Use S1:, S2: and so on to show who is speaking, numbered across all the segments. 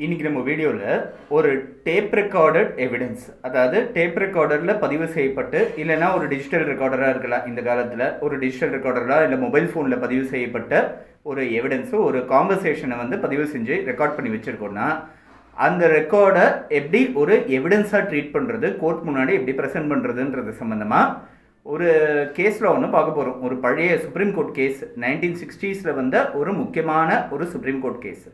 S1: இன்றைக்கி நம்ம வீடியோவில் ஒரு டேப் ரெக்கார்டட் எவிடன்ஸ், அதாவது டேப் ரெக்கார்டரில் பதிவு செய்யப்பட்டு இல்லைனா ஒரு டிஜிட்டல் ரெக்கார்டராக இருக்கலாம். இந்த காலத்தில் ஒரு டிஜிட்டல் ரெக்கார்டராக இல்லை மொபைல் ஃபோனில் பதிவு செய்யப்பட்ட ஒரு எவிடன்ஸு, ஒரு கான்வர்சேஷனை வந்து பதிவு செஞ்சு ரெக்கார்ட் பண்ணி வச்சுருக்கோன்னா அந்த ரெக்கார்டை எப்படி ஒரு எவிடன்ஸாக ட்ரீட் பண்ணுறது, கோர்ட் முன்னாடி எப்படி ப்ரெசென்ட் பண்ணுறதுன்றது சம்மந்தமாக ஒரு கேஸில் ஒன்று பார்க்க போகிறோம். ஒரு பழைய சுப்ரீம் கோர்ட் கேஸ், 1960s வந்த ஒரு முக்கியமான ஒரு சுப்ரீம் கோர்ட் கேஸ்.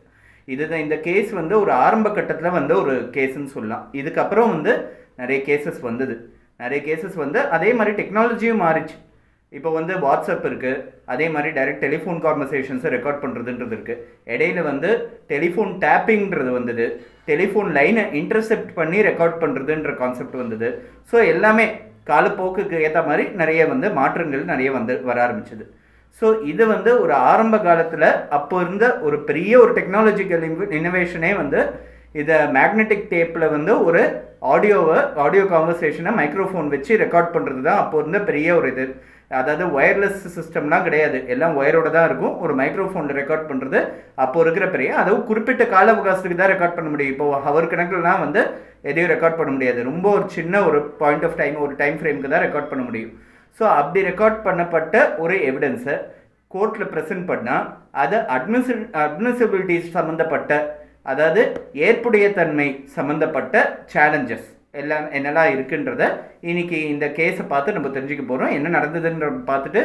S1: இதுதான் இந்த கேஸ் வந்து ஒரு ஆரம்ப கட்டத்தில் வந்து ஒரு கேஸுன்னு சொல்லலாம். இதுக்கப்புறம் வந்து நிறைய கேசஸ் வந்து அதே மாதிரி டெக்னாலஜியும் மாறிச்சு. இப்போ வந்து வாட்ஸ்அப் இருக்குது, அதே மாதிரி டைரக்ட் டெலிஃபோன் கான்வர்சேஷன்ஸை ரெக்கார்ட் பண்ணுறதுன்றது இருக்குது. இடையில வந்து டெலிஃபோன் டேப்பிங்கிறது வந்தது, டெலிஃபோன் லைனை இன்டர்செப்ட் பண்ணி ரெக்கார்ட் பண்ணுறதுன்ற கான்செப்ட் வந்தது. ஸோ எல்லாமே காலப்போக்குக்கு ஏற்ற மாதிரி நிறைய வந்து மாற்றங்கள் நிறைய வர ஆரம்பிச்சது. ஸோ இது வந்து ஒரு ஆரம்ப காலத்தில் அப்போ இருந்த ஒரு பெரிய ஒரு டெக்னாலஜிக்கல் இன்னோவேஷனே வந்து இதை மேக்னெட்டிக் டேப்பில் வந்து ஒரு ஆடியோ கான்வர்சேஷனை மைக்ரோஃபோன் வச்சு ரெக்கார்ட் பண்ணுறது தான் அப்போ இருந்த பெரிய ஒரு இது. அதாவது ஒயர்லெஸ் சிஸ்டம்லாம் கிடையாது, எல்லாம் ஒயரோட தான் இருக்கும். ஒரு மைக்ரோஃபோனில் ரெக்கார்ட் பண்ணுறது அப்போ இருக்கிற பெரிய, அதுவும் குறிப்பிட்ட கால அவகாசத்துக்கு தான் ரெக்கார்ட் பண்ண முடியும். இப்போ ஹவர் கணக்கில்லாம் வந்து எதையும் ரெக்கார்ட் பண்ண முடியாது. ரொம்ப ஒரு சின்ன ஒரு பாயிண்ட் ஆஃப் டைம், ஒரு டைம் ஃப்ரேமுக்கு தான் ரெக்கார்ட் பண்ண முடியும். ஸோ அப்படி ரெக்கார்ட் பண்ணப்பட்ட ஒரு எவிடன்ஸை கோர்ட்டில் ப்ரெசென்ட் பண்ணால் அது அட்மிசிபிலிட்டிஸ் சம்மந்தப்பட்ட, அதாவது ஏற்புடையத்தன்மை சம்மந்தப்பட்ட சேலஞ்சஸ் எல்லாம் என்னெல்லாம் இருக்குன்றத இன்னைக்கு இந்த கேஸை பார்த்து நம்ம தெரிஞ்சுக்க போகிறோம். என்ன நடந்ததுன்ற பார்த்துட்டு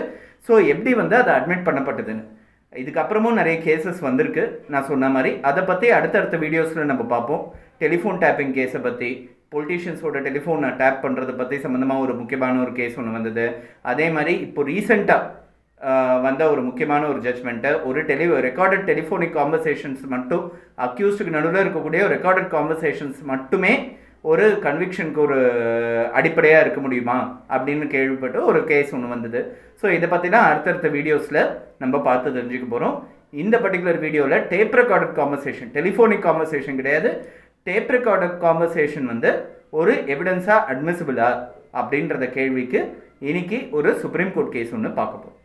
S1: ஸோ எப்படி வந்து அதை அட்மிட் பண்ணப்பட்டதுன்னு. இதுக்கப்புறமும் நிறைய கேசஸ் வந்திருக்கு நான் சொன்ன மாதிரி. அதை பற்றி அடுத்தடுத்த வீடியோஸில் நம்ம பார்ப்போம். டெலிஃபோன் டேப்பிங் கேஸை பற்றி, பொலிட்டீஷியன்ஸோட டெலிஃபோனை டேப் பண்ணுறதை பற்றி சம்மந்தமாக ஒரு முக்கியமான ஒரு கேஸ் ஒன்று வந்தது. அதே மாதிரி இப்போ ரீசெண்டாக வந்த ஒரு முக்கியமான ஒரு ஜட்ஜ்மெண்ட்டை, ஒரு ரெக்கார்டட் டெலிஃபோனிக் கான்வர்சேஷன்ஸ் மட்டும், அக்யூஸ்டுக்கு நடுவில் இருக்கக்கூடிய ஒரு ரெக்கார்டட் கான்வர்சேஷன்ஸ் மட்டுமே ஒரு கன்விக்ஷனுக்கு ஒரு அடிப்படையாக இருக்க முடியுமா அப்படின்னு கேள்விப்பட்டு ஒரு கேஸ் ஒன்று வந்தது. ஸோ இதை பற்றி தான் அடுத்தடுத்த வீடியோஸில் நம்ம பார்த்து தெரிஞ்சுக்க போகிறோம். இந்த பர்டிகுலர் வீடியோவில் tape recorded conversation, telephonic conversation கிடையாது, டேப் ரெக்கார்டட் கான்வர்சேஷன் வந்து ஒரு எவிடன்ஸாக அட்மிசிபிளா அப்படின்றத கேள்விக்கு இன்னைக்கு ஒரு சுப்ரீம் கோர்ட் கேஸ் ஒன்று பார்க்க போகிறோம்.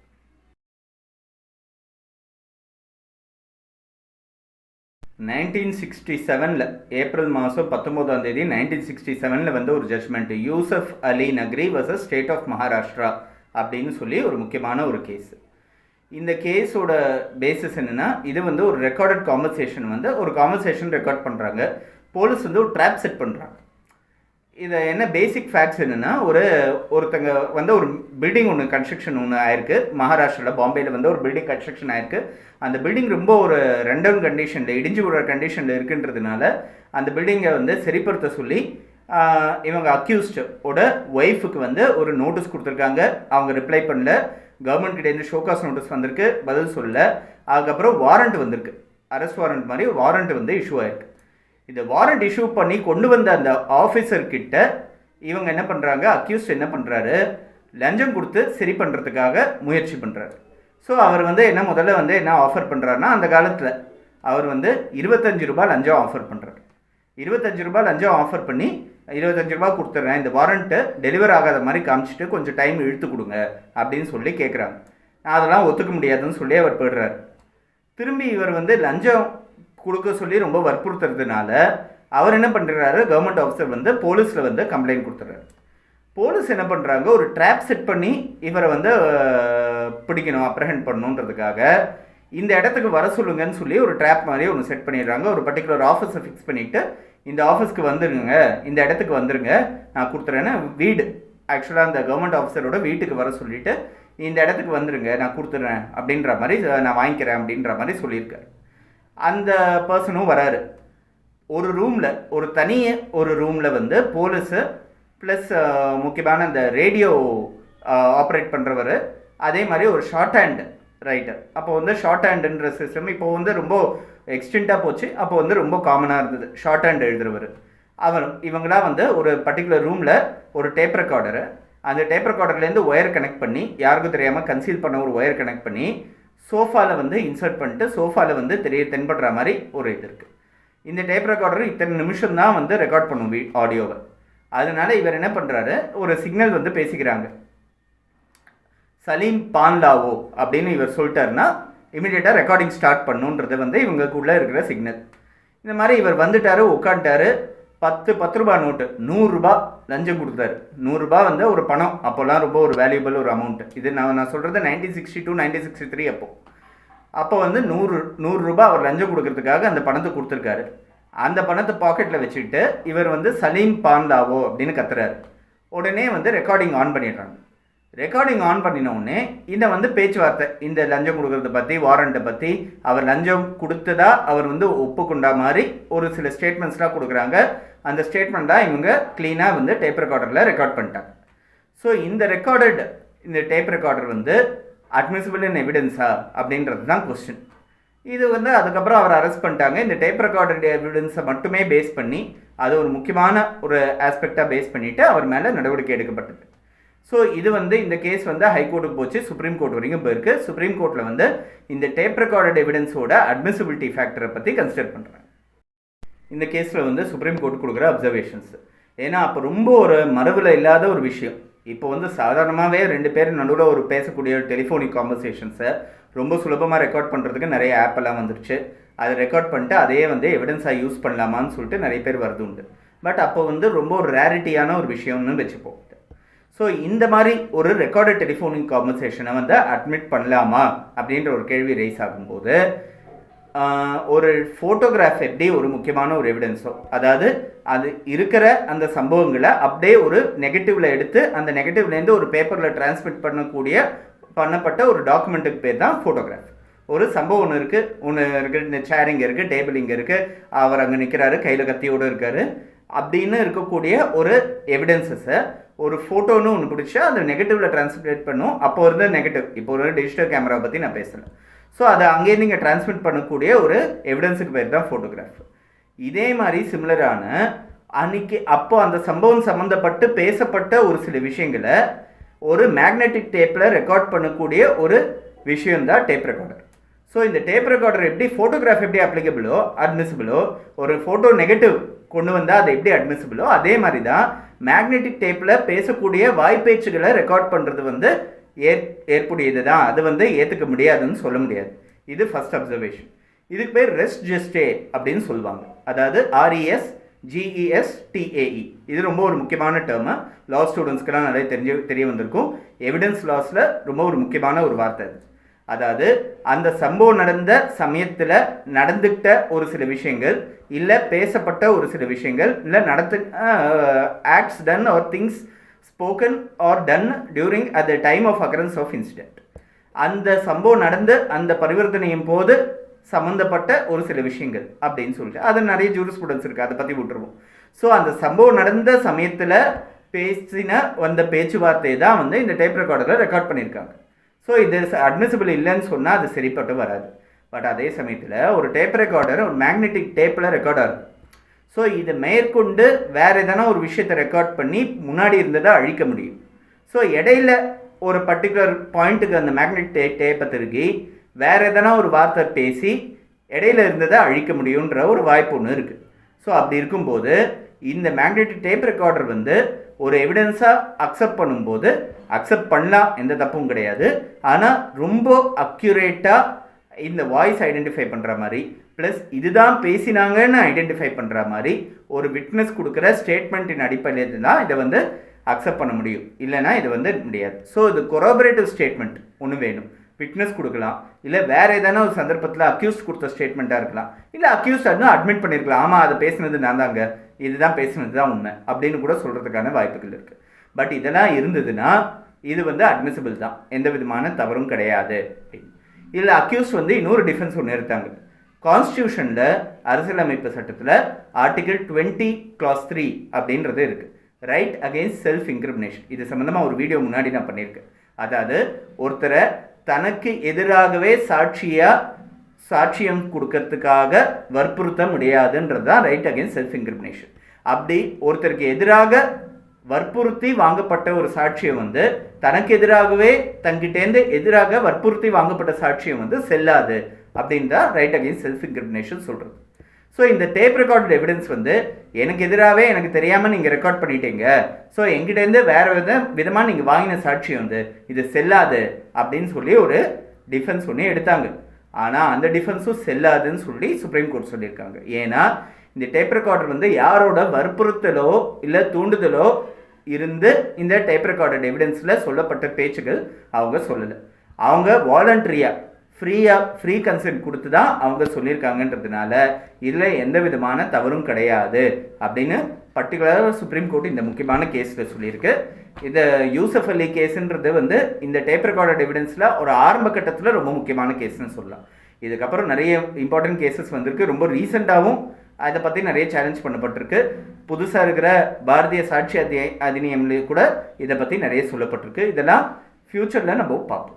S1: 1967 ஏப்ரல் மாதம் 19ஆம் தேதி 1967 வந்து ஒரு ஜட்ஜ்மெண்ட், யூசப் அலி நக்ரி வர்சஸ் ஸ்டேட் ஆஃப் மகாராஷ்டிரா அப்படின்னு சொல்லி ஒரு முக்கியமான ஒரு கேஸ். இந்த கேஸோட பேசிஸ் என்னென்னா, இது வந்து ஒரு ரெக்கார்டட் கான்வர்சேஷன், வந்து ஒரு கான்வர்சேஷன் ரெக்கார்ட் பண்ணுறாங்க. போலீஸ் வந்து ஒரு ட்ராப் செட் பண்ணுறாங்க. இதை என்ன பேசிக் ஃபேக்ட்ஸ் என்னென்னா, ஒருத்தங்க வந்து ஒரு பில்டிங் ஒன்று கன்ஸ்ட்ரக்ஷன் ஒன்று ஆயிருக்கு மகாராஷ்டிராவில், பாம்பேயில் வந்து ஒரு பில்டிங் கன்ஸ்ட்ரக்ஷன் ஆயிருக்கு. அந்த பில்டிங் ரொம்ப ஒரு ரன்டவுன் கண்டிஷனில், இடிஞ்சு விடுற கண்டிஷனில் இருக்குன்றதுனால அந்த பில்டிங்கை வந்து சரிப்படுத்த சொல்லி இவங்க அக்யூஸ்டோட ஒய்ஃபுக்கு வந்து ஒரு நோட்டீஸ் கொடுத்துருக்காங்க. அவங்க ரிப்ளை பண்ணல. கவர்மெண்ட் கிட்டேருந்து ஷோகாஸ் நோட்டீஸ் வந்திருக்கு, பதில் சொல்லல. அதுக்கப்புறம் வாரண்ட் வந்திருக்கு, அரெஸ்ட் வாரண்ட் மாதிரி வாரண்ட் வந்து இஷ்யூ ஆயிருக்கு. இந்த வாரண்ட் இஷ்யூ பண்ணி கொண்டு வந்த அந்த ஆஃபீஸர்கிட்ட இவங்க என்ன பண்ணுறாங்க, அக்யூஸ்ட் என்ன பண்ணுறாரு, லஞ்சம் கொடுத்து சரி பண்ணுறதுக்காக முயற்சி பண்ணுறாரு. ஸோ அவர் வந்து முதல்ல வந்து என்ன ஆஃபர் பண்ணுறாருன்னா, அந்த காலத்தில் அவர் வந்து 25 ரூபாய் லஞ்சம் ஆஃபர் பண்ணுறாரு. 25 ரூபாய் லஞ்சம் ஆஃபர் பண்ணி 25 ரூபாய் கொடுத்துட்றேன், இந்த வாரண்ட்டு டெலிவர் ஆகாத மாதிரி காமிச்சிட்டு கொஞ்சம் டைம் இழுத்து கொடுங்க அப்படின்னு சொல்லி கேட்குறாங்க. அதெல்லாம் ஒத்துக்க முடியாதுன்னு சொல்லி அவர் போயிடுறாரு. திரும்பி இவர் வந்து லஞ்சம் கொடுக்க சொல்லி ரொம்ப வற்புறுத்துறதுனால அவர் என்ன பண்ணுறாரு, கவர்மெண்ட் ஆஃபீஸர் வந்து போலீஸில் வந்து கம்ப்ளைண்ட் கொடுத்துட்றாரு. போலீஸ் என்ன பண்ணுறாங்க, ஒரு ட்ராப் செட் பண்ணி இவரை வந்து பிடிக்கணும், அப்ரஹெண்ட் பண்ணணுன்றதுக்காக இந்த இடத்துக்கு வர சொல்லுங்கன்னு சொல்லி ஒரு ட்ராப் மாதிரி ஒன்று செட் பண்ணிடுறாங்க. ஒரு பர்டிகுலர் ஆஃபீஸை ஃபிக்ஸ் பண்ணிவிட்டு இந்த ஆஃபீஸ்க்கு வந்துடுங்க, இந்த இடத்துக்கு வந்துடுங்க, நான் கொடுத்துறேன்னு வீடு, ஆக்சுவலாக அந்த கவர்மெண்ட் ஆஃபீஸரோட வீட்டுக்கு வர சொல்லிவிட்டு இந்த இடத்துக்கு வந்துடுங்க, நான் கொடுத்துட்றேன் அப்படின்ற மாதிரி, நான் வாங்கிக்கிறேன் அப்படின்ற மாதிரி சொல்லியிருக்காரு. அந்த பர்சனும் வராரு. ஒரு ரூமில், ஒரு ரூமில் வந்து போலீஸு ப்ளஸ் முக்கியமான அந்த ரேடியோ ஆப்ரேட் பண்ணுறவர், அதே மாதிரி ஒரு ஷார்ட் ஹேண்ட் ரைட்டர். அப்போ வந்து ஷார்ட் ஹேண்டுன்ற சிஸ்டம் இப்போ வந்து ரொம்ப எக்ஸ்டெண்டாக போச்சு. அப்போ வந்து ரொம்ப காமனாக இருந்தது ஷார்ட் ஹேண்ட் எழுதுறவர். இவங்களாம் வந்து ஒரு பர்டிகுலர் ரூமில் ஒரு டேப் ரெக்கார்டரு, அந்த டேப் ரெக்கார்டர்லேருந்து ஒயர் கனெக்ட் பண்ணி, யாருக்கும் தெரியாமல் கன்சீல் பண்ண ஒரு ஒயர் கனெக்ட் பண்ணி சோஃபாவில் வந்து இன்சர்ட் பண்ணிட்டு சோஃபாவில் வந்து தென்படுற மாதிரி ஒரு இது இருக்குது. இந்த டேப் ரெக்கார்டர் இத்தனை நிமிஷம் தான் வந்து ரெக்கார்ட் பண்ணும் ஆடியோவை. அதனால இவர் என்ன பண்ணுறாரு, ஒரு சிக்னல் வந்து பேசிக்கிறாங்க, சலீம் பான்லாவோ அப்படின்னு இவர் சொல்லிட்டாருன்னா இமீடியட்டாக ரெக்கார்டிங் ஸ்டார்ட் பண்ணுன்றது வந்து இவங்களுக்குள்ளே இருக்கிற சிக்னல். இந்த மாதிரி இவர் வந்துட்டார், உட்காந்துட்டாரு. 10 ரூபா நோட்டு 100 ரூபா லஞ்சம் கொடுத்தாரு. 100 ரூபா வந்து ஒரு பணம், அப்போல்லாம் ரொம்ப ஒரு வேல்யூபிள் ஒரு அமௌண்ட். இது நான் சொல்கிறது 1962 1963 அப்போ வந்து 100 ரூபா அவர் லஞ்சம் கொடுக்கறதுக்காக அந்த பணத்தை கொடுத்துருக்காரு. அந்த பணத்தை பாக்கெட்டில் வச்சுக்கிட்டு இவர் வந்து சலீம் பான்லாவோ அப்படின்னு கத்துறாரு. உடனே வந்து ரெக்கார்டிங் ஆன் பண்ணிடுறாங்க. ரெக்கார்டிங் ஆன் பண்ணின உடனே இந்த வந்து பேச்சுவார்த்தை, இந்த லஞ்சம் கொடுக்கறத பற்றி, வாரண்ட்டை பற்றி, அவர் லஞ்சம் கொடுத்ததா அவர் வந்து ஒப்புக்கொண்டா மாதிரி ஒரு சில ஸ்டேட்மெண்ட்ஸ்லாம் கொடுக்குறாங்க. அந்த ஸ்டேட்மெண்ட் தான் இவங்க க்ளீனாக வந்து டேப் ரெக்கார்டரில் ரெக்கார்ட் பண்ணிட்டாங்க. ஸோ இந்த டேப் ரெக்கார்டர் வந்து அட்மிசிபிள் இன் எவிடன்ஸா அப்படின்றது தான் கொஸ்டின். இது வந்து அதுக்கப்புறம் அவர் அரெஸ்ட் பண்ணிட்டாங்க. இந்த டேப் ரெக்கார்டட் எவிடன்ஸை மட்டுமே பேஸ் பண்ணி, அது ஒரு முக்கியமான ஒரு ஆஸ்பெக்டாக பேஸ் பண்ணிவிட்டு அவர் மேலே நடவடிக்கை எடுக்கப்பட்டது. ஸோ இது வந்து இந்த கேஸ் வந்து ஹைகோர்ட்டுக்கு போச்சு, சுப்ரீம் கோர்ட் வரைக்கும் போயிருக்கு. சுப்ரீம் கோர்ட்டில் வந்து இந்த டேப் ரெக்கார்டட் எவிடன்ஸோட அட்மிசிபிலிட்டி ஃபேக்டரை பற்றி கன்சிடர் பண்ணுறாங்க. இந்த கேஸில் வந்து சுப்ரீம் கோர்ட் கொடுக்குற அப்சர்வேஷன்ஸ், ஏன்னா அப்போ ரொம்ப ஒரு மரபில் இல்லாத ஒரு விஷயம். இப்போ வந்து சாதாரணமாகவே 2 பேர் நடுவில் ஒரு பேசக்கூடிய டெலிஃபோனிக் கான்வர்சேஷன்ஸை ரொம்ப சுலபமாக ரெக்கார்ட் பண்ணுறதுக்கு நிறைய ஆப்பெல்லாம் வந்துருச்சு. அதை ரெக்கார்ட் பண்ணிட்டு அதையே வந்து எவிடன்ஸாக யூஸ் பண்ணலாமான்னு சொல்லிட்டு நிறைய பேர் வருது உண்டு. பட் அப்போ வந்து ரொம்ப ஒரு ரேரிட்டியான ஒரு விஷயம்னு வச்சுப்போம். ஸோ இந்த மாதிரி ஒரு ரெக்கார்டட் டெலிஃபோனிக் கான்வர்சேஷனை வந்து அட்மிட் பண்ணலாமா அப்படின்ற ஒரு கேள்வி ரைஸ் ஆகும்போது, ஒரு ஃபோட்டோகிராஃப் எப்படி ஒரு முக்கியமான ஒரு எவிடன்ஸோ, அதாவது அது இருக்கிற அந்த சம்பவங்களை அப்படியே ஒரு நெகட்டிவில் எடுத்து அந்த நெகட்டிவ்லேருந்து ஒரு பேப்பரில் டிரான்ஸ்மிட் பண்ணப்பட்ட ஒரு டாக்குமெண்ட்டுக்கு பேர் தான் ஃபோட்டோகிராஃப். ஒரு சம்பவம் ஒன்று இருக்குது, இந்த சேர் இங்கே இருக்குது, டேபிள் இங்கே இருக்குது, அவர் அங்கே நிற்கிறாரு, கையில் கத்தியோடு இருக்கார் அப்படின்னு இருக்கக்கூடிய ஒரு எவிடன்ஸஸை ஒரு ஃபோட்டோன்னு ஒன்று பிடிச்சா அந்த நெகட்டிவில் டிரான்ஸ்மிட் பண்ணும். அப்போ இருந்த நெகட்டிவ், இப்போ ஒரு டிஜிட்டல் கேமரா பற்றி நான் பேசுகிறேன். ஸோ அதை அங்கேயே நீங்கள் டிரான்ஸ்மிட் பண்ணக்கூடிய ஒரு எவிடன்ஸுக்கு பேர் தான் ஃபோட்டோகிராஃப். இதே மாதிரி சிமிலரான அப்போ அந்த சம்பவம் சம்மந்தப்பட்டு பேசப்பட்ட ஒரு சில விஷயங்களை ஒரு மேக்னெட்டிக் டேப்பில் ரெக்கார்ட் பண்ணக்கூடிய ஒரு விஷயந்தான் டேப் ரெக்கார்டர். ஸோ இந்த டேப் ரெக்கார்டர் எப்படி ஃபோட்டோகிராஃப் எப்படி அப்ளிகபிளோ அட்மிசிபிளோ, ஒரு ஃபோட்டோ நெகட்டிவ் கொண்டு வந்தால் அது எப்படி அட்மிசிபிளோ, அதே மாதிரி தான் மேக்னெட்டிக் டேப்பில் பேசக்கூடிய வாய்ப்பேச்சுகளை ரெக்கார்ட் பண்ணுறது வந்து ஏற்புடையது தான். அது வந்து ஏற்றுக்க முடியாதுன்னு சொல்ல முடியாது. இது ஃபர்ஸ்ட் அப்சர்வேஷன். இதுக்கு பேர் ரெஸ்ட் ஜெஸ்டே அப்படின்னு சொல்லுவாங்க. அதாவது RESGESTAE. இது ரொம்ப ஒரு முக்கியமான டேர்மு. லா ஸ்டூடெண்ட்ஸ்க்கெல்லாம் நிறைய தெரிய வந்திருக்கும். எவிடன்ஸ் லாஸில் ரொம்ப ஒரு முக்கியமான ஒரு வார்த்தை அது. அதாவது அந்த சம்பவம் நடந்த சமயத்தில் நடந்துக்கிட்ட ஒரு சில விஷயங்கள், இல்லை பேசப்பட்ட ஒரு சில விஷயங்கள், இல்லை acts done or things spoken or done during at the time of occurrence of incident. அந்த சம்பவம் நடந்து அந்த பரிவர்த்தனையும் போது சம்மந்தப்பட்ட ஒரு சில விஷயங்கள் அப்படின்னு சொல்லிட்டு அது நிறைய ஜூரிஸ்ப்ருடன்ஸ் இருக்குது, அதை பற்றி விட்டுருவோம். ஸோ அந்த சம்பவம் நடந்த சமயத்தில் பேசின வந்த பேச்சுவார்த்தையை தான் வந்து இந்த டேப் ரெக்கார்டரில் ரெக்கார்ட் பண்ணியிருக்காங்க. ஸோ இது அட்மிசிபிள் இல்லைன்னு சொன்னால் அது சரிப்பட்டு வராது. பட் அதே சமயத்தில் ஒரு டேப் ரெக்கார்டர் ஒரு மேக்னெட்டிக் டேப்பில் ரெக்கார்ட் ஆகுது. ஸோ இதை மேற்கொண்டு வேறு எதனா ஒரு விஷயத்தை ரெக்கார்ட் பண்ணி முன்னாடி இருந்ததை அழிக்க முடியும். ஸோ இடையில ஒரு பர்டிகுலர் பாயிண்ட்டுக்கு அந்த மேக்னெட்டிக் டேப்பை திருகி வேறு எதனா ஒரு வார்த்தை பேசி இடையில இருந்ததை அழிக்க முடியுன்ற ஒரு வாய்ப்பு ஒன்று இருக்குது. ஸோ அப்படி இருக்கும்போது இந்த மேக்னெட்டிக் டேப் ரெக்கார்டர் வந்து ஒரு எவிடன்ஸாக அக்செப்ட் பண்ணும்போது அக்செப்ட் பண்ணலாம், எந்த தப்பும் கிடையாது. ஆனால் ரொம்ப அக்யூரேட்டாக இந்த வாய்ஸ் ஐடென்டிஃபை பண்ணுற மாதிரி ப்ளஸ் இதுதான் பேசினாங்கன்னு ஐடென்டிஃபை பண்ணுற மாதிரி ஒரு விட்னஸ் கொடுக்குற ஸ்டேட்மெண்ட்டின் அடிப்படையில் தான் இதை வந்து அக்செப்ட் பண்ண முடியும். இல்லைனா இது வந்து முடியாது. ஸோ இது கொரோபரேட்டிவ் ஸ்டேட்மெண்ட் ஒன்று வேணும். விட்னஸ் கொடுக்கலாம், இல்லை வேறு எதனா ஒரு சந்தர்ப்பத்தில் அக்யூஸ்ட் கொடுத்த ஸ்டேட்மெண்ட்டாக இருக்கலாம், இல்லை அக்யூஸ்ட் அதுவும் அட்மிட் பண்ணியிருக்கலாம், ஆமாம் அதை பேசுனது நான் தாங்க, இதுதான் பேசுனது தான் உண்மை அப்படின்னு கூட சொல்கிறதுக்கான வாய்ப்புகள் இருக்குது. பட் இதெல்லாம் இருந்ததுன்னா இது வந்து அட்மிசிபிள் தான், எந்த விதமான தவறும் கிடையாது. இல்லை அக்யூஸ்ட் வந்து இன்னொரு டிஃபென்ஸ் ஒன்று எடுத்தாங்க. கான்ஸ்டியூஷனில் அரசியலமைப்பு சட்டத்தில் ஆர்டிகிள் 20 clause 3 அப்படின்றது இருக்குது, ரைட் அகெயின்ஸ்ட் செல்ஃப் இன்கிரிமினேஷன். இது சம்மந்தமாக ஒரு வீடியோ முன்னாடி நான் பண்ணியிருக்கேன். அதாவது ஒருத்தரை தனக்கு எதிராகவே சாட்சியம் கொடுக்கறதுக்காக வற்புறுத்த முடியாதுன்றது தான் ரைட் அகெயின்ஸ்ட் செல்ஃப் இன்கிரிமினேஷன். அப்படி ஒருத்தருக்கு எதிராக வற்புறுத்தி வாங்கப்பட்ட ஒரு சாட்சியம் வந்து தனக்கு எதிராகவே தங்கிட்டேந்து எதிராக வற்புறுத்தி வாங்கப்பட்ட சாட்சியம் வந்து செல்லாது அப்படின்னு தான் ரைட் அகெயின்ஸ்ட் செல்ஃப் இன்கிரிமினேஷன் சொல்கிறது. ஸோ இந்த டேப் ரெக்கார்டட் எவிடன்ஸ் வந்து எனக்கு எதிராகவே எனக்கு தெரியாமல் நீங்கள் ரெக்கார்ட் பண்ணிட்டீங்க, ஸோ எங்கிட்டேருந்து வேறு விதமாக நீங்கள் வாங்கின சாட்சியம் வந்து இது செல்லாது அப்படின்னு சொல்லி ஒரு டிஃபென்ஸ் ஒன்று எடுத்தாங்க. ஆனால் அந்த டிஃபென்ஸும் செல்லாதுன்னு சொல்லி சுப்ரீம் கோர்ட் சொல்லியிருக்காங்க. ஏன்னா இந்த டேப் ரெக்கார்டர் வந்து யாரோட வற்புறுத்தலோ இல்லை தூண்டுதலோ இருந்து இந்த டேப் ரெக்கார்டட் எவிடன்ஸில் சொல்லப்பட்ட பேச்சுகள் அவங்க சொல்லலை. அவங்க வாலண்டரியாக ஃப்ரீ கன்சென்ட் கொடுத்து தான் அவங்க சொல்லியிருக்காங்கன்றதுனால இதில் எந்த விதமான தவறும் கிடையாது அப்படின்னு பர்டிகுலராக சுப்ரீம் கோர்ட் இந்த முக்கியமான கேஸில் சொல்லியிருக்கு. இந்த யூசஃப் அலி கேஸுன்றது வந்து இந்த டேப் ரெக்கார்டட் எவிடன்ஸில் ஒரு ஆரம்ப கட்டத்தில் ரொம்ப முக்கியமான கேஸ்ன்னு சொல்லலாம். இதுக்கப்புறம் நிறைய இம்பார்ட்டன்ட் கேசஸ் வந்திருக்கு. ரொம்ப ரீசெண்டாகவும் அதை பற்றி நிறைய சேலஞ்ச் பண்ணப்பட்டிருக்கு. புதுசாக இருக்கிற பாரதிய சாட்சி அதிநியம்லேயே கூட இதை பற்றி நிறைய சொல்லப்பட்டிருக்கு. இதெல்லாம் ஃப்யூச்சரில் நம்ம பார்ப்போம்.